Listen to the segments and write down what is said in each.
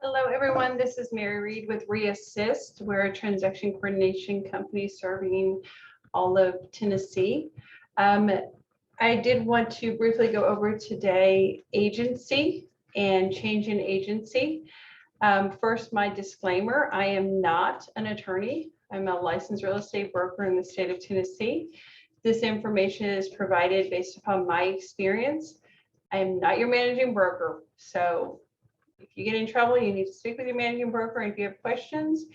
Hello, everyone. This is Mary Reed with Reassist. We're a transaction coordination company serving all of Tennessee. I did want to briefly go over today agency and change in agency. First, my disclaimer, I am not an attorney. I'm a licensed real estate broker in the state of Tennessee. This information is provided based upon my experience. I am not your managing broker, so if you get in trouble, you need to speak with your managing broker. And if you have questions,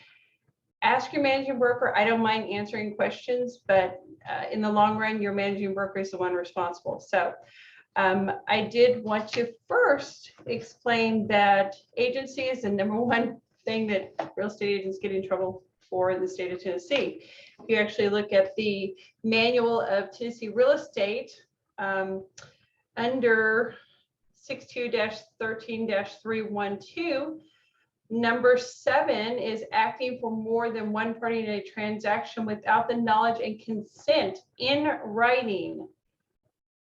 ask your managing broker. I don't mind answering questions, but in the long run, your managing broker is the one responsible. So I did want to first explain that agency is the #1 thing that real estate agents get in trouble for in the state of Tennessee. If you actually look at the manual of Tennessee real estate, under 62-13-312, number 7 is acting for more than one party in a transaction without the knowledge and consent in writing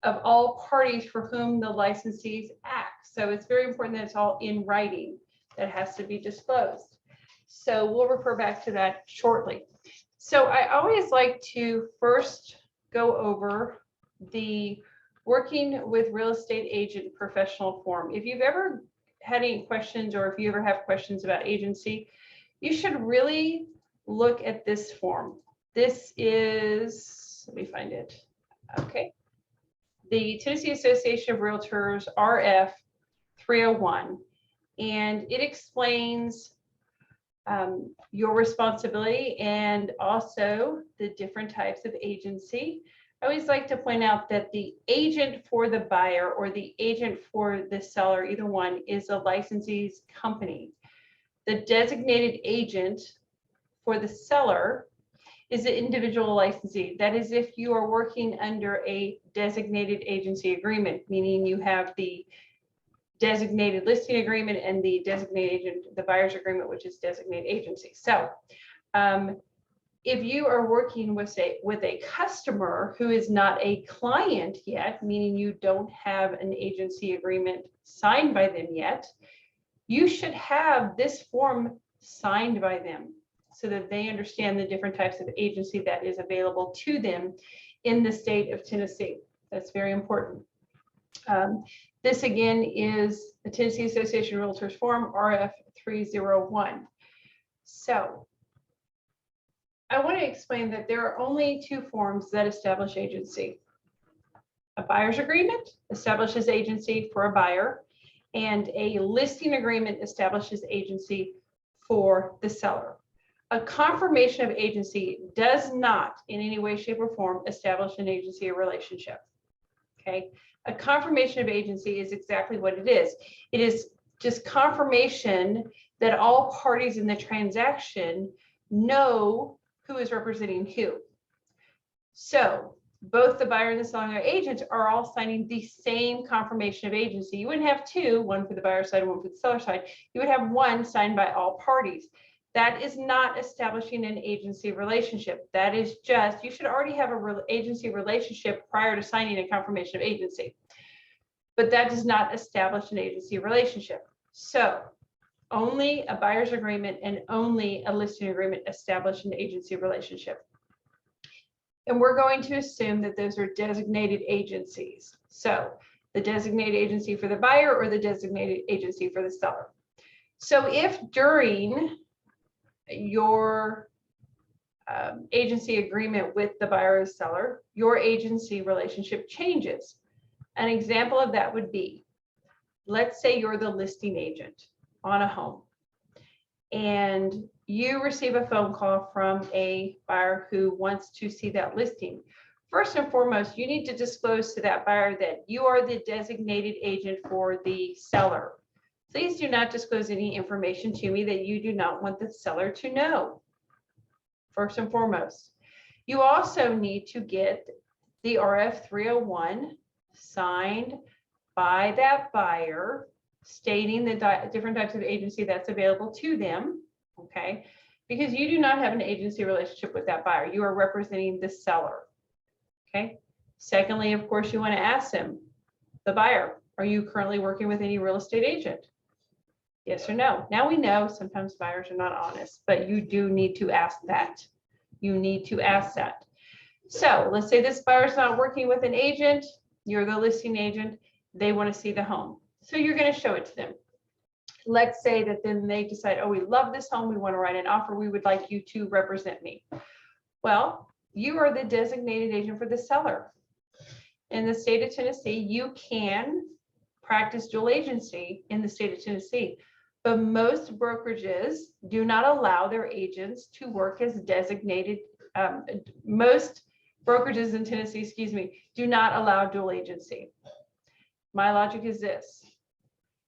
of all parties for whom the licensees act. So it's very important that it's all in writing that has to be disclosed. So we'll refer back to that shortly. So I always like to first go over the working with real estate agent professional form. If you've ever had any questions, or if you ever have questions about agency, you should really look at this form. This is, let me find it. Okay. The Tennessee Association of Realtors RF 301, and it explains your responsibility and also the different types of agency. I always like to point out that the agent for the buyer or the agent for the seller, either one, is a licensee's company. The designated agent for the seller is the individual licensee. That is if you are working under a designated agency agreement, meaning you have the designated listing agreement and the designated agent, the buyer's agreement, which is designated agency. So if you are working with a customer who is not a client yet, meaning you don't have an agency agreement signed by them yet, you should have this form signed by them so that they understand the different types of agency that is available to them in the state of Tennessee. That's very important. This again is the Tennessee Association of Realtors form RF 301. So I want to explain that there are only 2 forms that establish agency. A buyer's agreement establishes agency for a buyer, and a listing agreement establishes agency for the seller. A confirmation of agency does not in any way, shape, or form establish an agency or relationship. Okay, a confirmation of agency is exactly what it is. It is just confirmation that all parties in the transaction know who is representing who. So both the buyer and the seller agent are all signing the same confirmation of agency. You wouldn't have 2, one for the buyer side and one for the seller side. You would have one signed by all parties. That is not establishing an agency relationship. That is just, you should already have an agency relationship prior to signing a confirmation of agency. But that does not establish an agency relationship. So only a buyer's agreement and only a listing agreement establish an agency relationship. And we're going to assume that those are designated agencies. So the designated agency for the buyer or the designated agency for the seller. So if during your agency agreement with the buyer or seller, your agency relationship changes. An example of that would be, let's say you're the listing agent on a home, and you receive a phone call from a buyer who wants to see that listing. First and foremost, you need to disclose to that buyer that you are the designated agent for the seller. Please do not disclose any information to me that you do not want the seller to know. First and foremost, you also need to get the RF 301 signed by that buyer, stating the different types of agency that's available to them, okay? Because you do not have an agency relationship with that buyer. You are representing the seller, okay? Secondly, of course, you want to ask them, the buyer, are you currently working with any real estate agent? Yes or no? Now we know sometimes buyers are not honest, but you do need to ask that. You need to ask that. So let's say this buyer's not working with an agent. You're the listing agent. They want to see the home. So you're going to show it to them. Let's say that then they decide, oh, we love this home. We want to write an offer. We would like you to represent me. Well, you are the designated agent for the seller. In the state of Tennessee, you can practice dual agency in the state of Tennessee, but most brokerages do not allow their agents to work as designated. Most brokerages in Tennessee, excuse me, do not allow dual agency. My logic is this.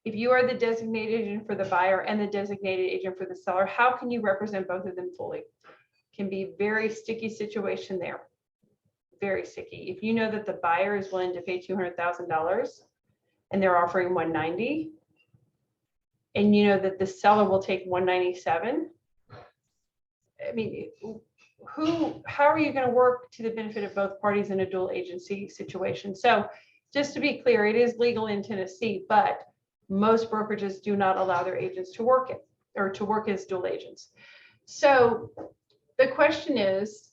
If you are the designated agent for the buyer and the designated agent for the seller, how can you represent both of them fully? Can be very sticky situation there. Very sticky. If you know that the buyer is willing to pay $200,000 and they're offering $190,000, and you know that the seller will take $197,000, I mean, how are you going to work to the benefit of both parties in a dual agency situation? So just to be clear, it is legal in Tennessee, but most brokerages do not allow their agents to work it or to work as dual agents. So the question is,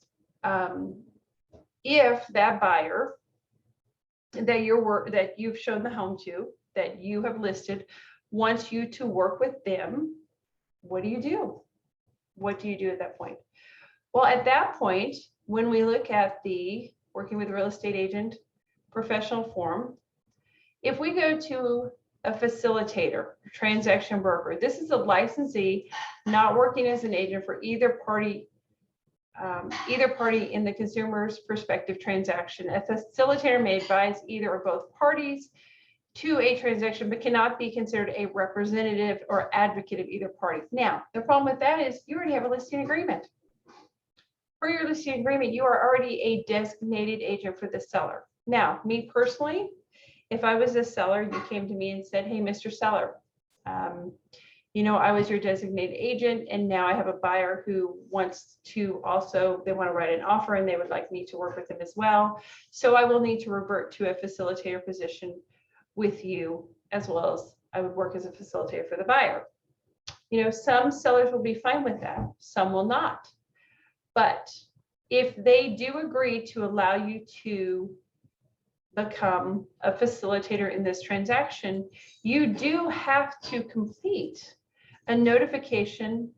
if that buyer that you've shown the home to, that you have listed, wants you to work with them, what do you do? What do you do at that point? Well, at that point, when we look at the working with a real estate agent professional form, if we go to a facilitator, transaction broker, this is a licensee not working as an agent for either party in the consumer's prospective transaction. A facilitator may advise either or both parties to a transaction, but cannot be considered a representative or advocate of either party. Now, the problem with that is you already have a listing agreement. For your listing agreement, you are already a designated agent for the seller. Now, me personally, if I was a seller, you came to me and said, hey, Mr. Seller, you know, I was your designated agent, and now I have a buyer who wants to also, they want to write an offer and they would like me to work with them as well. So I will need to revert to a facilitator position with you, as well as I would work as a facilitator for the buyer. You know, some sellers will be fine with that. Some will not. But if they do agree to allow you to become a facilitator in this transaction, you do have to complete a notification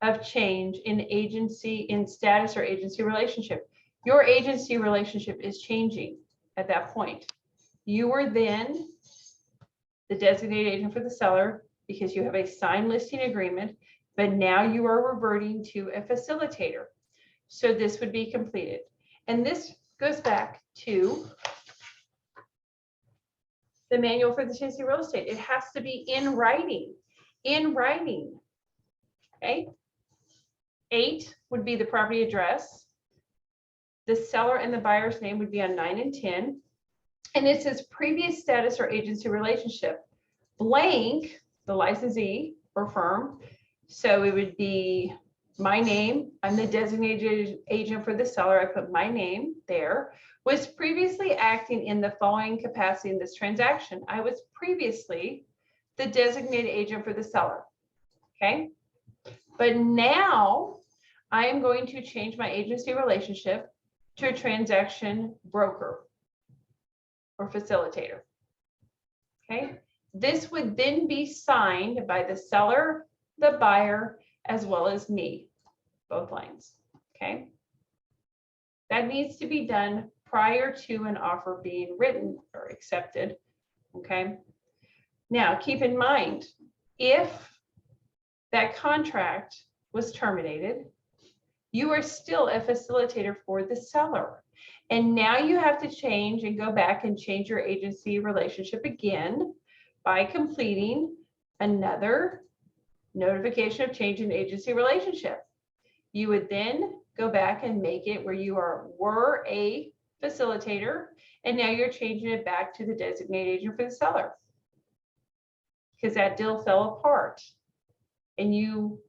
of change in agency, in status or agency relationship. Your agency relationship is changing at that point. You are then the designated agent for the seller because you have a signed listing agreement, but now you are reverting to a facilitator. So this would be completed. And this goes back to the manual for the Tennessee real estate. It has to be in writing, okay? 8 would be the property address. The seller and the buyer's name would be on 9 and 10. And it says previous status or agency relationship, blank, the licensee or firm. So it would be my name. I'm the designated agent for the seller. I put my name there. Was previously acting in the following capacity in this transaction. I was previously the designated agent for the seller. Okay. But now I am going to change my agency relationship to a transaction broker or facilitator. Okay. This would then be signed by the seller, the buyer, as well as me, both lines. Okay. That needs to be done prior to an offer being written or accepted. Okay. Now, keep in mind, if that contract was terminated, you are still a facilitator for the seller. And now you have to change and go back and change your agency relationship again by completing another notification of change in agency relationship. You would then go back and make it where you were a facilitator, and now you're changing it back to the designated agent for the seller because that deal fell apart. And you,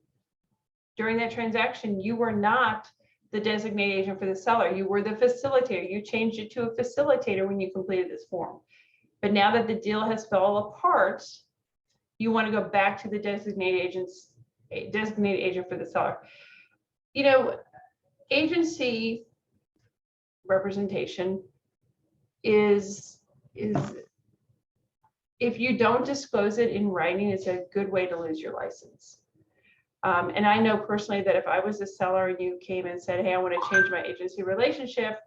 during that transaction, you were not the designated agent for the seller. You were the facilitator. You changed it to a facilitator when you completed this form. But now that the deal has fell apart, you want to go back to the designated agent for the seller. You know, agency representation is if you don't disclose it in writing, it's a good way to lose your license. And I know personally that if I was a seller and you came and said, hey, I want to change my agency relationship,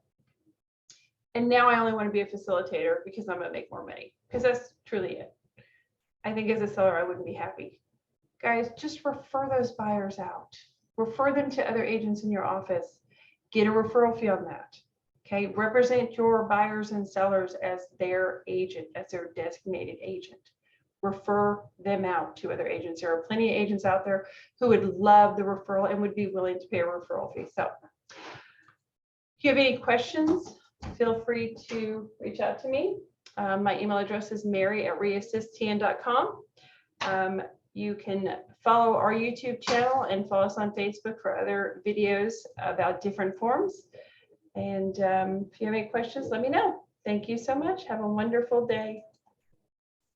and now I only want to be a facilitator because I'm going to make more money, because that's truly it. I think as a seller, I wouldn't be happy. Guys, just refer those buyers out. Refer them to other agents in your office. Get a referral fee on that. Okay, represent your buyers and sellers as their agent, as their designated agent. Refer them out to other agents. There are plenty of agents out there who would love the referral and would be willing to pay a referral fee. So if you have any questions, feel free to reach out to me. My email address is mary@reassisttn.com. You can follow our YouTube channel and follow us on Facebook for other videos about different forms. And if you have any questions, let me know. Thank you so much. Have a wonderful day.